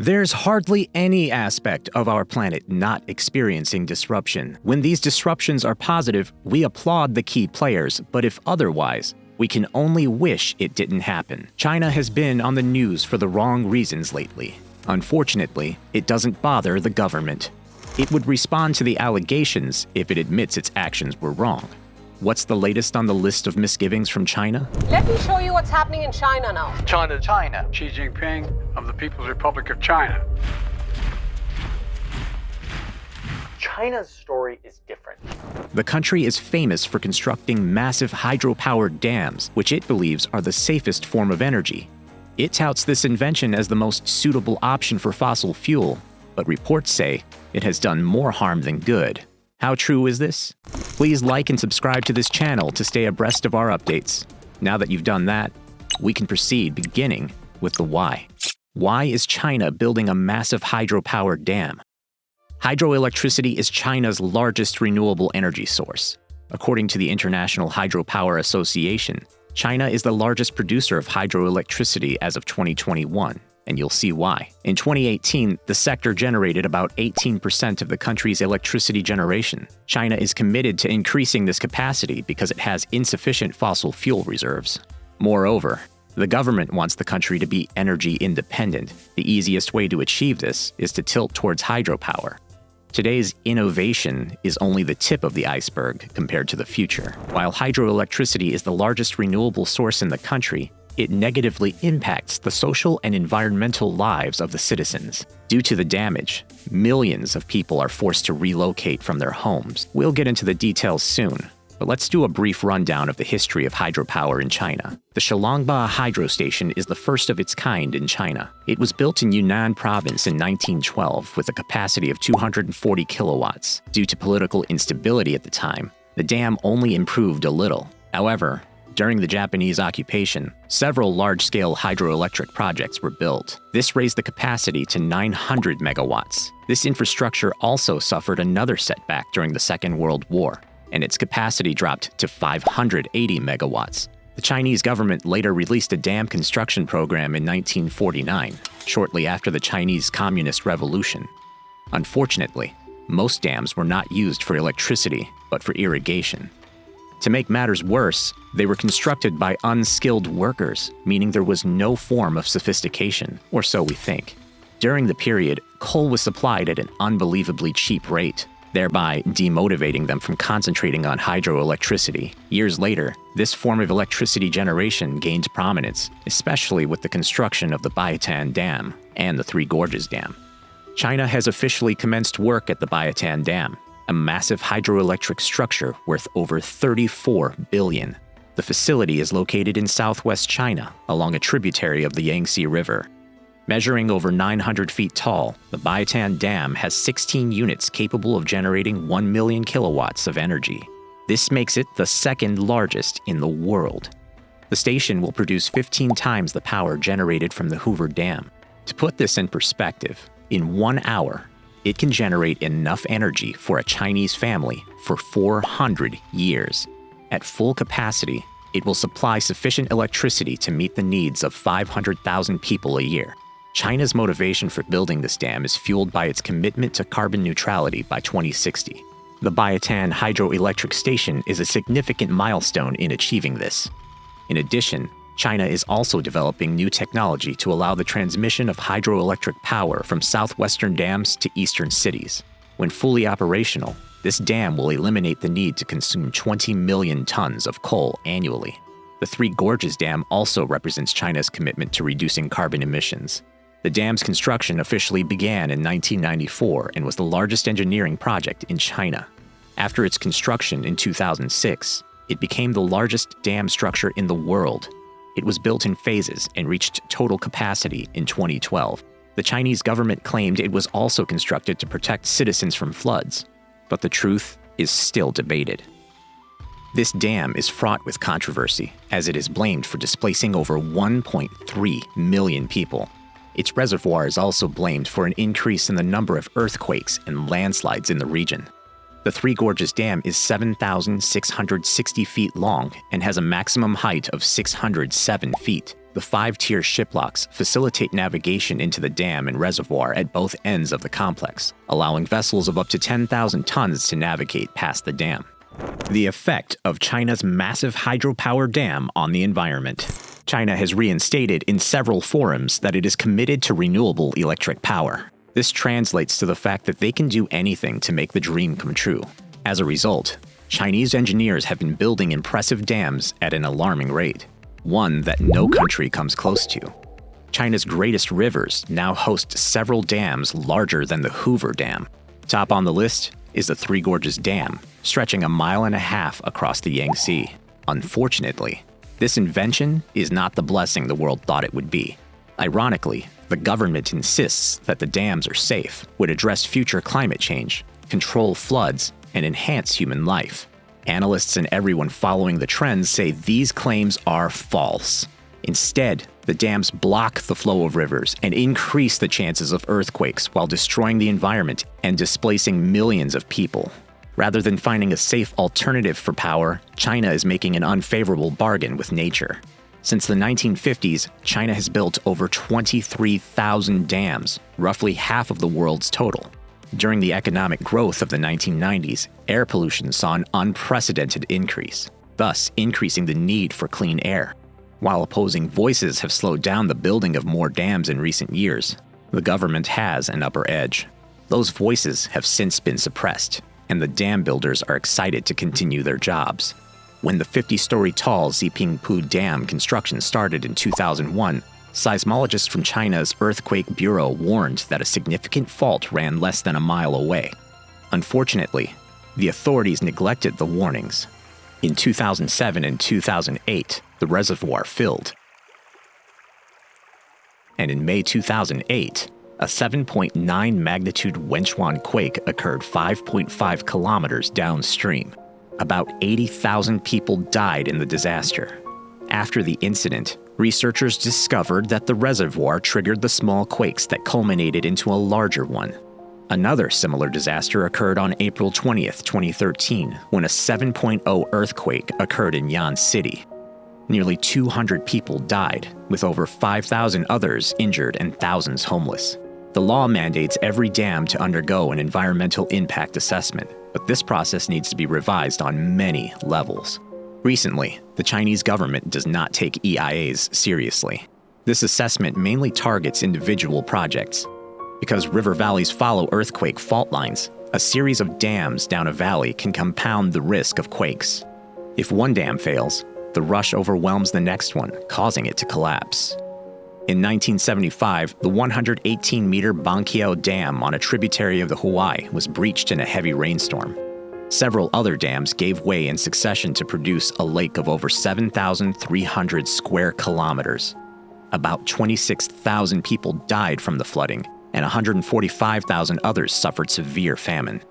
There's hardly any aspect of our planet not experiencing disruption. When these disruptions are positive, we applaud the key players, but if otherwise, we can only wish it didn't happen. China has been on the news for the wrong reasons lately. Unfortunately, it doesn't bother the government. It would respond to the allegations if it admits its actions were wrong. What's the latest on the list of misgivings from China? Let me show you what's happening in China now. China. Xi Jinping of the People's Republic of China. China's story is different. The country is famous for constructing massive hydropower dams, which it believes are the safest form of energy. It touts this invention as the most suitable option for fossil fuel, but reports say it has done more harm than good. How true is this? Please like and subscribe to this channel to stay abreast of our updates. Now that you've done that, we can proceed beginning with the why. Why is China building a massive hydropower dam? Hydroelectricity is China's largest renewable energy source. According to the International Hydropower Association, China is the largest producer of hydroelectricity as of 2021. And you'll see why. In 2018, the sector generated about 18% of the country's electricity generation. China is committed to increasing this capacity because it has insufficient fossil fuel reserves. Moreover, the government wants the country to be energy independent. The easiest way to achieve this is to tilt towards hydropower. Today's innovation is only the tip of the iceberg compared to the future. While hydroelectricity is the largest renewable source in the country, it negatively impacts the social and environmental lives of the citizens. Due to the damage, millions of people are forced to relocate from their homes. We'll get into the details soon, but let's do a brief rundown of the history of hydropower in China. The Shillongba Hydro Station is the first of its kind in China. It was built in Yunnan Province in 1912 with a capacity of 240 kilowatts. Due to political instability at the time, the dam only improved a little. However, during the Japanese occupation, several large-scale hydroelectric projects were built. This raised the capacity to 900 megawatts. This infrastructure also suffered another setback during the Second World War, and its capacity dropped to 580 megawatts. The Chinese government later released a dam construction program in 1949, shortly after the Chinese Communist Revolution. Unfortunately, most dams were not used for electricity, but for irrigation. To make matters worse, they were constructed by unskilled workers, meaning there was no form of sophistication, or so we think. During the period, coal was supplied at an unbelievably cheap rate, thereby demotivating them from concentrating on hydroelectricity. Years later, this form of electricity generation gained prominence, especially with the construction of the Baiyatan Dam and the Three Gorges Dam. China has officially commenced work at the Baiyatan Dam, a massive hydroelectric structure worth over $34 billion. The facility is located in southwest China, along a tributary of the Yangtze River. Measuring over 900 feet tall, the Baiyatan Dam has 16 units capable of generating 1 million kilowatts of energy. This makes it the second largest in the world. The station will produce 15 times the power generated from the Hoover Dam. To put this in perspective, in 1 hour, it can generate enough energy for a Chinese family for 400 years. At full capacity, it will supply sufficient electricity to meet the needs of 500,000 people a year. China's motivation for building this dam is fueled by its commitment to carbon neutrality by 2060. The Baiyatan Hydroelectric Station is a significant milestone in achieving this. In addition, China is also developing new technology to allow the transmission of hydroelectric power from southwestern dams to eastern cities. When fully operational, this dam will eliminate the need to consume 20 million tons of coal annually. The Three Gorges Dam also represents China's commitment to reducing carbon emissions. The dam's construction officially began in 1994 and was the largest engineering project in China. After its construction in 2006, it became the largest dam structure in the world. It was built in phases and reached total capacity in 2012. The Chinese government claimed it was also constructed to protect citizens from floods, but the truth is still debated. This dam is fraught with controversy, as it is blamed for displacing over 1.3 million people. Its reservoir is also blamed for an increase in the number of earthquakes and landslides in the region. The Three Gorges Dam is 7,660 feet long and has a maximum height of 607 feet. The 5-tier ship locks facilitate navigation into the dam and reservoir at both ends of the complex, allowing vessels of up to 10,000 tons to navigate past the dam. The effect of China's massive hydropower dam on the environment. China has reinstated in several forums that it is committed to renewable electric power. This translates to the fact that they can do anything to make the dream come true. As a result, Chinese engineers have been building impressive dams at an alarming rate, one that no country comes close to. China's greatest rivers now host several dams larger than the Hoover Dam. Top on the list is the Three Gorges Dam, stretching 1.5 miles across the Yangtze. Unfortunately, this invention is not the blessing the world thought it would be. Ironically, the government insists that the dams are safe, would address future climate change, control floods, and enhance human life. Analysts and everyone following the trends say these claims are false. Instead, the dams block the flow of rivers and increase the chances of earthquakes while destroying the environment and displacing millions of people. Rather than finding a safe alternative for power, China is making an unfavorable bargain with nature. Since the 1950s, China has built over 23,000 dams, roughly half of the world's total. During the economic growth of the 1990s, air pollution saw an unprecedented increase, thus increasing the need for clean air. While opposing voices have slowed down the building of more dams in recent years, the government has an upper edge. Those voices have since been suppressed, and the dam builders are excited to continue their jobs. When the 50-story tall Zipingpu Dam construction started in 2001, seismologists from China's Earthquake Bureau warned that a significant fault ran less than a mile away. Unfortunately, the authorities neglected the warnings. In 2007 and 2008, the reservoir filled. And in May 2008, a 7.9 magnitude Wenchuan quake occurred 5.5 kilometers downstream. About 80,000 people died in the disaster. After the incident, researchers discovered that the reservoir triggered the small quakes that culminated into a larger one. Another similar disaster occurred on April 20th, 2013, when a 7.0 earthquake occurred in Yan City. Nearly 200 people died, with over 5,000 others injured and thousands homeless. The law mandates every dam to undergo an environmental impact assessment, but this process needs to be revised on many levels. Recently, the Chinese government does not take EIAs seriously. This assessment mainly targets individual projects. Because river valleys follow earthquake fault lines, a series of dams down a valley can compound the risk of quakes. If one dam fails, the rush overwhelms the next one, causing it to collapse. In 1975, the 118-meter Banqiao Dam on a tributary of the Huai was breached in a heavy rainstorm. Several other dams gave way in succession to produce a lake of over 7,300 square kilometers. About 26,000 people died from the flooding, and 145,000 others suffered severe famine.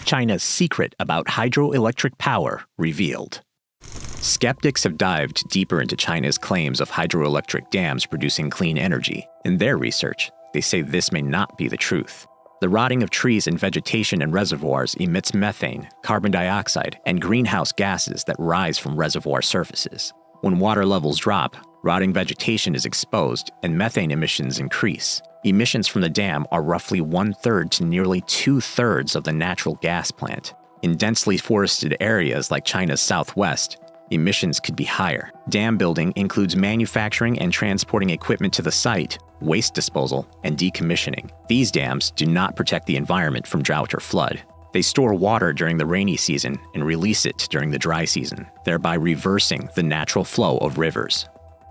China's secret about hydroelectric power revealed. Skeptics have dived deeper into China's claims of hydroelectric dams producing clean energy. In their research, they say this may not be the truth. The rotting of trees and vegetation in reservoirs emits methane, carbon dioxide, and greenhouse gases that rise from reservoir surfaces. When water levels drop, rotting vegetation is exposed and methane emissions increase. Emissions from the dam are roughly 1/3 to nearly 2/3 of the natural gas plant. In densely forested areas like China's southwest, emissions could be higher. Dam building includes manufacturing and transporting equipment to the site, waste disposal, and decommissioning. These dams do not protect the environment from drought or flood. They store water during the rainy season and release it during the dry season, thereby reversing the natural flow of rivers.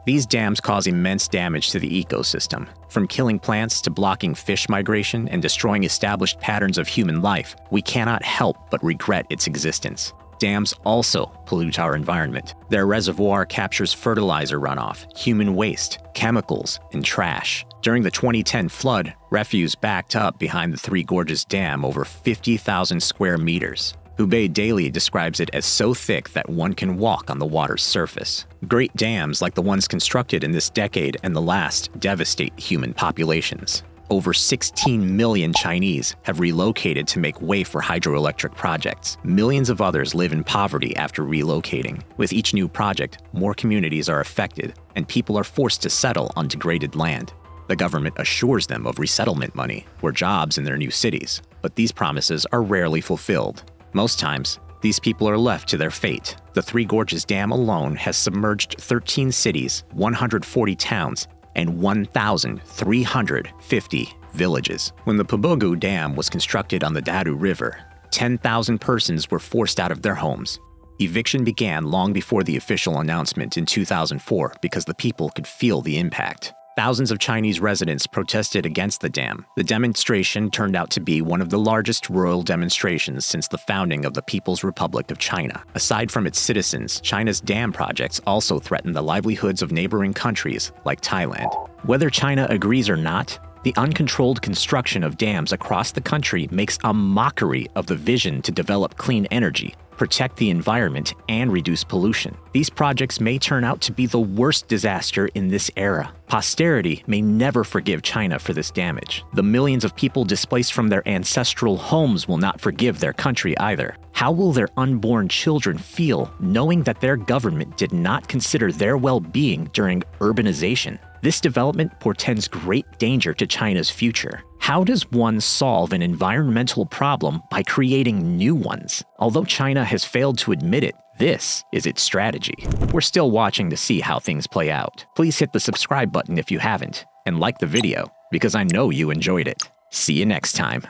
These dams cause immense damage to the ecosystem, from killing plants to blocking fish migration and destroying established patterns of human life. We cannot help but regret its existence. Dams also pollute our environment. Their reservoir captures fertilizer runoff, human waste, chemicals, and trash. During the 2010 flood, refuse backed up behind the Three Gorges Dam over 50,000 square meters. Hubei Daily describes it as so thick that one can walk on the water's surface. Great dams like the ones constructed in this decade and the last devastate human populations. Over 16 million Chinese have relocated to make way for hydroelectric projects. Millions of others live in poverty after relocating. With each new project, more communities are affected, and people are forced to settle on degraded land. The government assures them of resettlement money or jobs in their new cities, but these promises are rarely fulfilled. Most times, these people are left to their fate. The Three Gorges Dam alone has submerged 13 cities, 140 towns, and 1,350 villages. When the Pubogu Dam was constructed on the Daru River, 10,000 persons were forced out of their homes. Eviction began long before the official announcement in 2004 because the people could feel the impact. Thousands of Chinese residents protested against the dam. The demonstration turned out to be one of the largest rural demonstrations since the founding of the People's Republic of China. Aside from its citizens, China's dam projects also threaten the livelihoods of neighboring countries like Thailand. Whether China agrees or not, the uncontrolled construction of dams across the country makes a mockery of the vision to develop clean energy, protect the environment, and reduce pollution. These projects may turn out to be the worst disaster in this era. Posterity may never forgive China for this damage. The millions of people displaced from their ancestral homes will not forgive their country either. How will their unborn children feel knowing that their government did not consider their well-being during urbanization? This development portends great danger to China's future. How does one solve an environmental problem by creating new ones? Although China has failed to admit it, this is its strategy. We're still watching to see how things play out. Please hit the subscribe button if you haven't, and like the video, because I know you enjoyed it. See you next time.